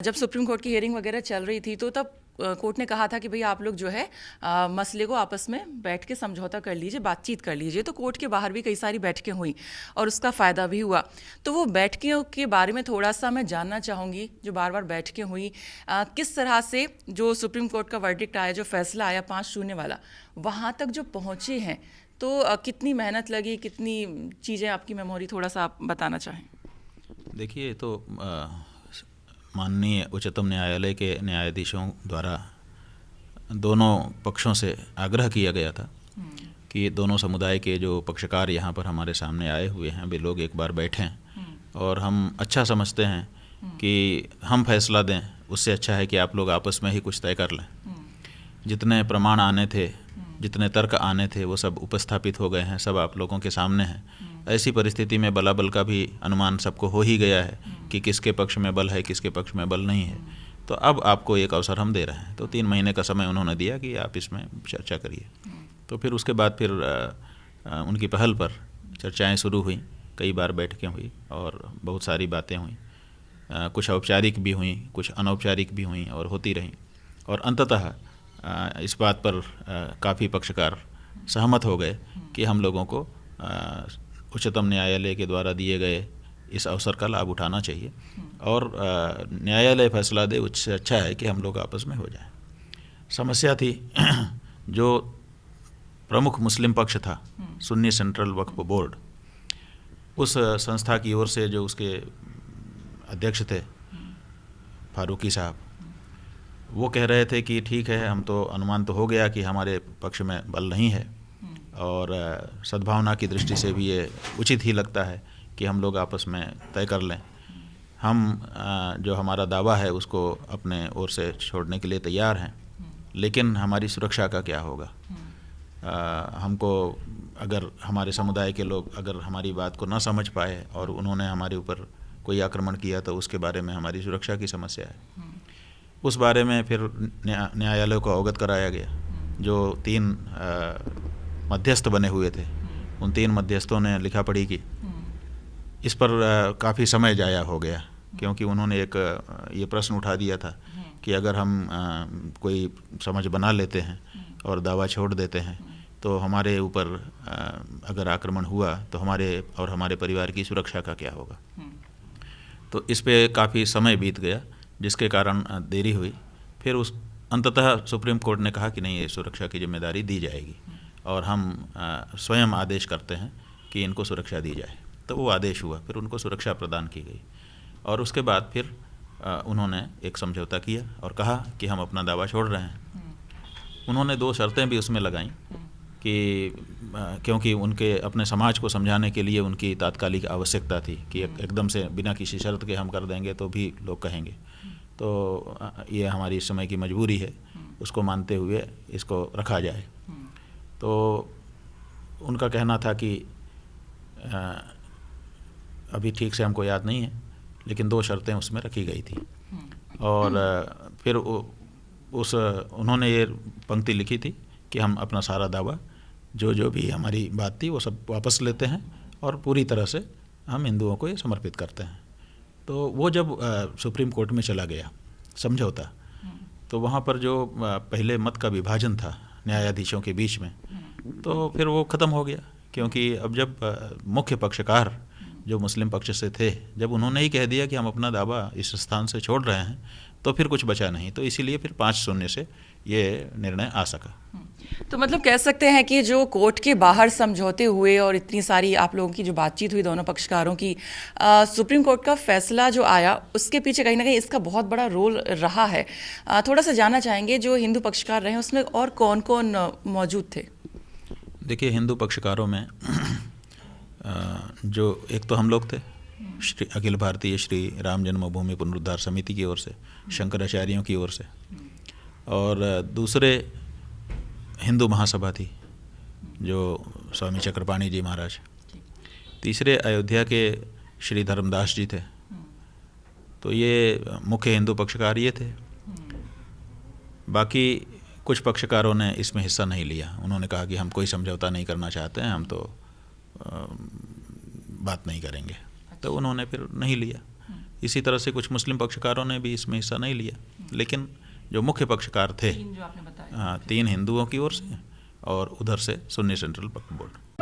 जब supreme court की hearing वगैरह चल रही थी तो तब कोर्ट ने कहा था कि भाई आप लोग जो है मसले को आपस में बैठ के समझौता कर लीजिए, बातचीत कर लीजिए। तो कोर्ट के बाहर भी कई सारी बैठकें हुई और उसका फ़ायदा भी हुआ। तो वो बैठकों के बारे में थोड़ा सा मैं जानना चाहूँगी, जो बार बार बैठकें हुई, किस तरह से जो सुप्रीम कोर्ट का वर्डिक्ट आया, जो फैसला आया 5-0 वाला, वहाँ तक जो पहुँचे हैं, तो कितनी मेहनत लगी, कितनी चीज़ें आपकी मेमोरी, थोड़ा सा आप बताना चाहें। देखिए, तो माननीय उच्चतम न्यायालय के न्यायाधीशों द्वारा दोनों पक्षों से आग्रह किया गया था कि दोनों समुदाय के जो पक्षकार यहाँ पर हमारे सामने आए हुए हैं वे लोग एक बार बैठें, और हम अच्छा समझते हैं कि हम फैसला दें, उससे अच्छा है कि आप लोग आपस में ही कुछ तय कर लें। जितने प्रमाण आने थे, जितने तर्क आने थे, वो सब उपस्थापित हो गए हैं, सब आप लोगों के सामने हैं। ऐसी परिस्थिति में बलाबल का भी अनुमान सबको हो ही गया है कि किसके पक्ष में बल है, किसके पक्ष में बल नहीं है। तो अब आपको एक अवसर हम दे रहे हैं। तो 3 महीने का समय उन्होंने दिया कि आप इसमें चर्चा करिए। तो फिर उसके बाद फिर उनकी पहल पर चर्चाएं शुरू हुई, कई बार बैठकें हुई और बहुत सारी बातें हुई। कुछ औपचारिक भी हुई, कुछ अनौपचारिक भी हुई और होती रहीं। और अंततः इस बात पर काफ़ी पक्षकार सहमत हो गए कि हम लोगों को उच्चतम न्यायालय के द्वारा दिए गए इस अवसर का लाभ उठाना चाहिए, और न्यायालय फैसला दे, उससे अच्छा है कि हम लोग आपस में हो जाएं। समस्या थी जो प्रमुख मुस्लिम पक्ष था, सुन्नी सेंट्रल वक्फ बोर्ड, उस संस्था की ओर से जो उसके अध्यक्ष थे फारूकी साहब, वो कह रहे थे कि ठीक है, हम तो अनुमान तो हो गया कि हमारे पक्ष में बल नहीं है, और सद्भावना की दृष्टि से भी ये उचित ही लगता है कि हम लोग आपस में तय कर लें। हम जो हमारा दावा है उसको अपने ओर से छोड़ने के लिए तैयार हैं, लेकिन हमारी सुरक्षा का क्या होगा? हमको, अगर हमारे समुदाय के लोग अगर हमारी बात को न समझ पाए और उन्होंने हमारे ऊपर कोई आक्रमण किया तो उसके बारे में हमारी सुरक्षा की समस्या है। उस बारे में फिर न्यायालय को अवगत कराया गया। जो 3 मध्यस्थ बने हुए थे, उन 3 मध्यस्थों ने लिखा पढ़ी की। इस पर काफ़ी समय जाया हो गया, क्योंकि उन्होंने एक ये प्रश्न उठा दिया था कि अगर हम कोई समझ बना लेते हैं और दावा छोड़ देते हैं तो हमारे ऊपर अगर आक्रमण हुआ तो हमारे और हमारे परिवार की सुरक्षा का क्या होगा। तो इस पे काफ़ी समय बीत गया, जिसके कारण देरी हुई। फिर उस अंततः सुप्रीम कोर्ट ने कहा कि नहीं, ये सुरक्षा की जिम्मेदारी दी जाएगी और हम स्वयं आदेश करते हैं कि इनको सुरक्षा दी जाए। तो वो आदेश हुआ, फिर उनको सुरक्षा प्रदान की गई, और उसके बाद फिर उन्होंने एक समझौता किया और कहा कि हम अपना दावा छोड़ रहे हैं। उन्होंने 2 शर्तें भी उसमें लगाईं कि क्योंकि उनके अपने समाज को समझाने के लिए उनकी तात्कालिक आवश्यकता थी कि एकदम से बिना किसी शर्त के हम कर देंगे तो भी लोग कहेंगे। तो ये हमारी इस समय की मजबूरी है, उसको मानते हुए इसको रखा जाए। तो उनका कहना था कि अभी ठीक से हमको याद नहीं है, लेकिन 2 शर्तें उसमें रखी गई थी। और फिर उन्होंने ये पंक्ति लिखी थी कि हम अपना सारा दावा, जो भी हमारी बात थी, वो सब वापस लेते हैं और पूरी तरह से हम हिंदुओं को ये समर्पित करते हैं। तो वो जब सुप्रीम कोर्ट में चला गया समझौता, तो वहाँ पर जो पहले मत का विभाजन था न्यायाधीशों के बीच में, तो फिर वो ख़त्म हो गया। क्योंकि अब जब मुख्य पक्षकार जो मुस्लिम पक्ष से थे, जब उन्होंने ही कह दिया कि हम अपना दावा इस स्थान से छोड़ रहे हैं, तो फिर कुछ बचा नहीं। तो इसीलिए फिर 5-0 से ये निर्णय आ सका। तो मतलब कह सकते हैं कि जो कोर्ट के बाहर समझौते हुए और इतनी सारी आप लोगों की जो बातचीत हुई दोनों पक्षकारों की, सुप्रीम कोर्ट का फैसला जो आया उसके पीछे कहीं ना कहीं इसका बहुत बड़ा रोल रहा है। थोड़ा सा जानना चाहेंगे, जो हिंदू पक्षकार रहे उसमें और कौन कौन मौजूद थे? देखिए, हिंदू पक्षकारों में जो एक तो हम लोग थे, श्री अखिल भारतीय श्री राम जन्मभूमि पुनरुद्धार समिति की ओर से, शंकराचार्यों की ओर से, और दूसरे हिंदू महासभा थी जो स्वामी चक्रपाणी जी महाराज, तीसरे अयोध्या के श्री धर्मदास जी थे। तो ये मुख्य हिंदू पक्षकार ये थे। बाकी कुछ पक्षकारों ने इसमें हिस्सा नहीं लिया। उन्होंने कहा कि हम कोई समझौता नहीं करना चाहते हैं, हम तो बात नहीं करेंगे। तो उन्होंने फिर नहीं लिया। इसी तरह से कुछ मुस्लिम पक्षकारों ने भी इसमें हिस्सा नहीं लिया, लेकिन जो मुख्य पक्षकार थे, जो आपने बताया, हाँ, 3 हिंदुओं की ओर से और उधर से सुन्नी सेंट्रल वक्फ बोर्ड।